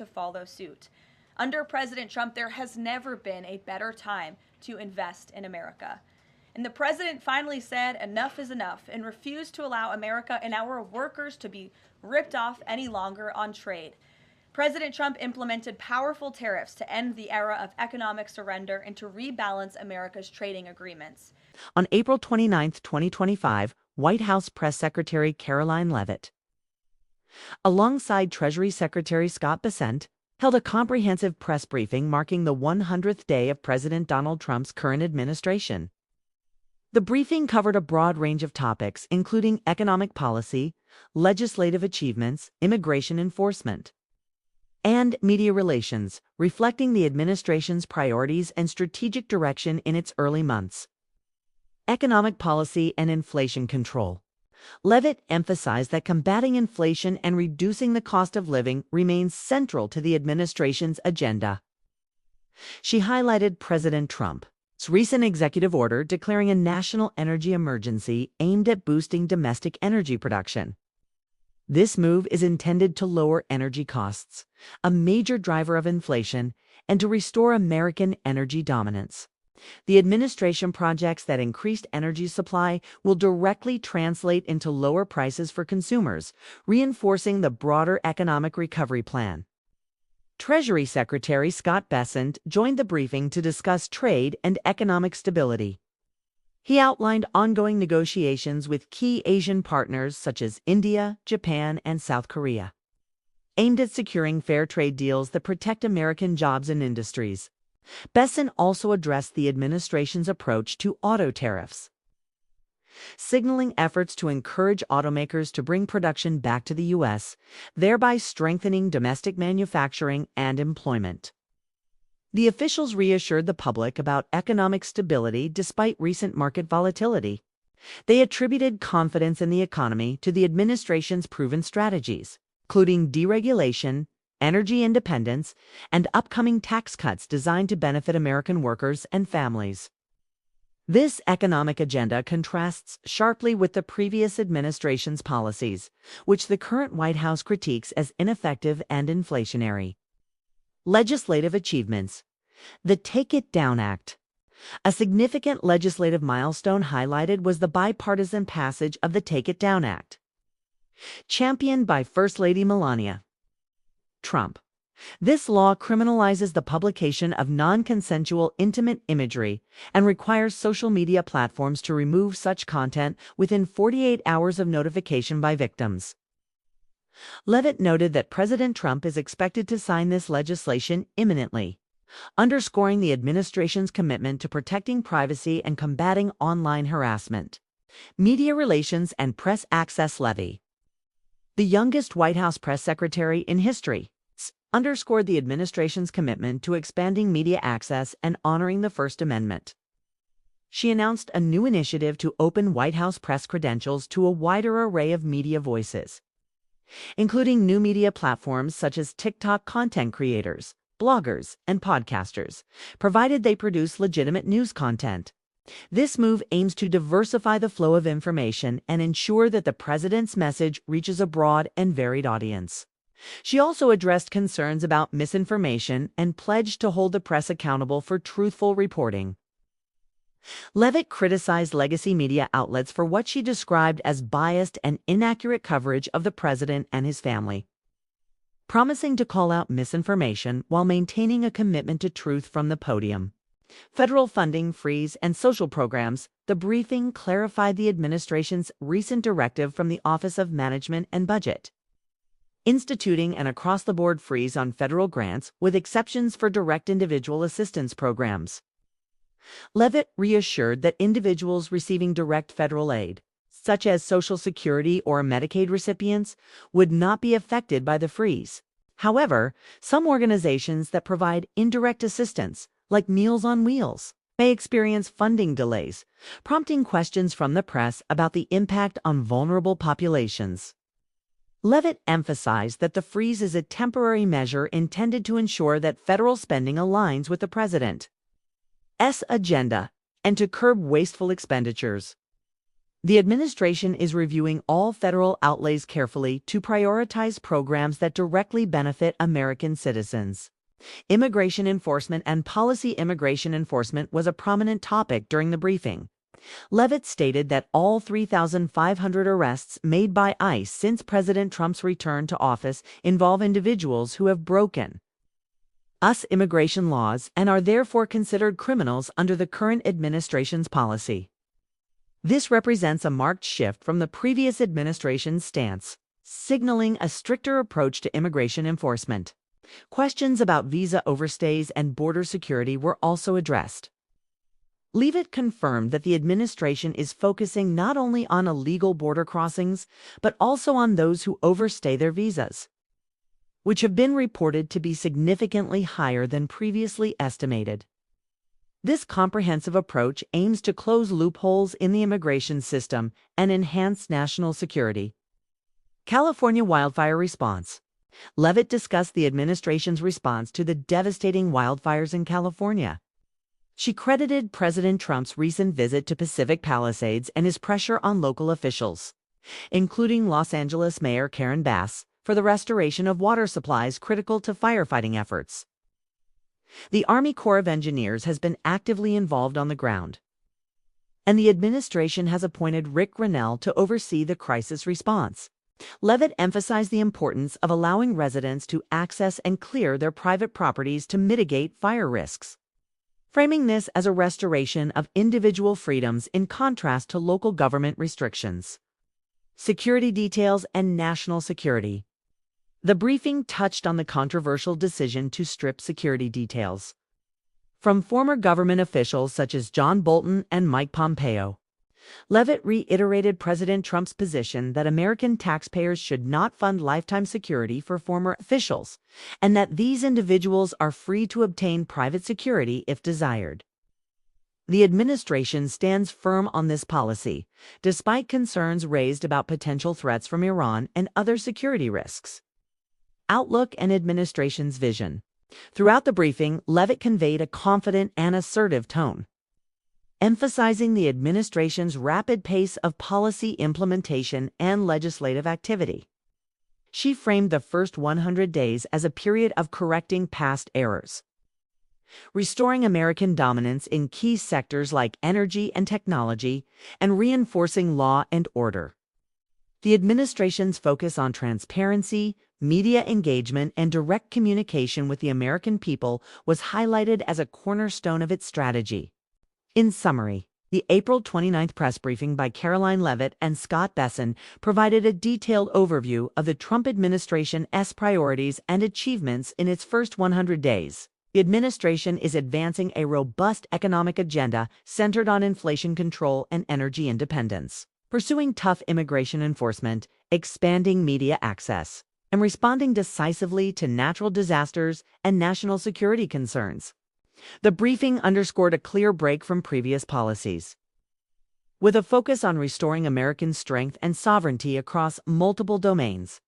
to follow suit. Under President Trump, there has never been a better time to invest in America. And the president finally said enough is enough and refused to allow America and our workers to be ripped off any longer on trade. President Trump implemented powerful tariffs to end the era of economic surrender and to rebalance America's trading agreements. On April 29, 2025, White House Press Secretary Caroline Leavitt, alongside Treasury Secretary Scott Bessent, held a comprehensive press briefing marking the 100th day of President Donald Trump's current administration. The briefing covered a broad range of topics, including economic policy, legislative achievements, immigration enforcement, and media relations, reflecting the administration's priorities and strategic direction in its early months. Economic policy and inflation control. Leavitt emphasized that combating inflation and reducing the cost of living remains central to the administration's agenda. She highlighted President Trump's recent executive order declaring a national energy emergency aimed at boosting domestic energy production. This move is intended to lower energy costs, a major driver of inflation, and to restore American energy dominance. The administration projects that increased energy supply will directly translate into lower prices for consumers, reinforcing the broader economic recovery plan. Treasury Secretary Scott Bessent joined the briefing to discuss trade and economic stability. He outlined ongoing negotiations with key Asian partners such as India, Japan, and South Korea, aimed at securing fair trade deals that protect American jobs and industries. Bessent also addressed the administration's approach to auto tariffs, signaling efforts to encourage automakers to bring production back to the U.S., thereby strengthening domestic manufacturing and employment. The officials reassured the public about economic stability despite recent market volatility. They attributed confidence in the economy to the administration's proven strategies, including deregulation, energy independence, and upcoming tax cuts designed to benefit American workers and families. This economic agenda contrasts sharply with the previous administration's policies, which the current White House critiques as ineffective and inflationary. Legislative achievements. The Take It Down Act. A significant legislative milestone highlighted was the bipartisan passage of the Take It Down Act, championed by First Lady Melania Trump. This law criminalizes the publication of non-consensual intimate imagery and requires social media platforms to remove such content within 48 hours of notification by victims. Leavitt noted that President Trump is expected to sign this legislation imminently, underscoring the administration's commitment to protecting privacy and combating online harassment. Media Relations and Press Access Levy. The youngest White House press secretary in history, underscored the administration's commitment to expanding media access and honoring the First Amendment. She announced a new initiative to open White House press credentials to a wider array of media voices, including new media platforms such as TikTok content creators, bloggers, and podcasters, provided they produce legitimate news content. This move aims to diversify the flow of information and ensure that the president's message reaches a broad and varied audience. She also addressed concerns about misinformation and pledged to hold the press accountable for truthful reporting. Leavitt criticized legacy media outlets for what she described as biased and inaccurate coverage of the president and his family, promising to call out misinformation while maintaining a commitment to truth from the podium. Federal funding freeze and social programs. The briefing clarified the administration's recent directive from the Office of Management and Budget, instituting an across-the-board freeze on federal grants with exceptions for direct individual assistance programs. Leavitt reassured that individuals receiving direct federal aid, such as Social Security or Medicaid recipients, would not be affected by the freeze. However, some organizations that provide indirect assistance, like Meals on Wheels, may experience funding delays, prompting questions from the press about the impact on vulnerable populations. Leavitt emphasized that the freeze is a temporary measure intended to ensure that federal spending aligns with the president's agenda and to curb wasteful expenditures. The administration is reviewing all federal outlays carefully to prioritize programs that directly benefit American citizens. Immigration enforcement and policy immigration enforcement was a prominent topic during the briefing. Leavitt stated that all 3,500 arrests made by ICE since President Trump's return to office involve individuals who have broken U.S. immigration laws and are therefore considered criminals under the current administration's policy. This represents a marked shift from the previous administration's stance, signaling a stricter approach to immigration enforcement. Questions about visa overstays and border security were also addressed. Leavitt confirmed that the administration is focusing not only on illegal border crossings, but also on those who overstay their visas, which have been reported to be significantly higher than previously estimated. This comprehensive approach aims to close loopholes in the immigration system and enhance national security. California wildfire response. Leavitt discussed the administration's response to the devastating wildfires in California. She credited President Trump's recent visit to Pacific Palisades and his pressure on local officials, including Los Angeles Mayor Karen Bass, for the restoration of water supplies critical to firefighting efforts. The Army Corps of Engineers has been actively involved on the ground, and the administration has appointed Rick Grinnell to oversee the crisis response. Leavitt emphasized the importance of allowing residents to access and clear their private properties to mitigate fire risks, framing this as a restoration of individual freedoms in contrast to local government restrictions. Security details and national security. The briefing touched on the controversial decision to strip security details from former government officials such as John Bolton and Mike Pompeo. Leavitt reiterated President Trump's position that American taxpayers should not fund lifetime security for former officials, and that these individuals are free to obtain private security if desired. The administration stands firm on this policy, despite concerns raised about potential threats from Iran and other security risks. Outlook and administration's vision. Throughout the briefing, Leavitt conveyed a confident and assertive tone, emphasizing the administration's rapid pace of policy implementation and legislative activity. She framed the first 100 days as a period of correcting past errors, restoring American dominance in key sectors like energy and technology, and reinforcing law and order. The administration's focus on transparency, media engagement, and direct communication with the American people was highlighted as a cornerstone of its strategy. In summary, the April 29th press briefing by Karoline Leavitt and Scott Bessent provided a detailed overview of the Trump administration's priorities and achievements in its first 100 days. The administration is advancing a robust economic agenda centered on inflation control and energy independence, pursuing tough immigration enforcement, expanding media access, and responding decisively to natural disasters and national security concerns. The briefing underscored a clear break from previous policies, with a focus on restoring American strength and sovereignty across multiple domains.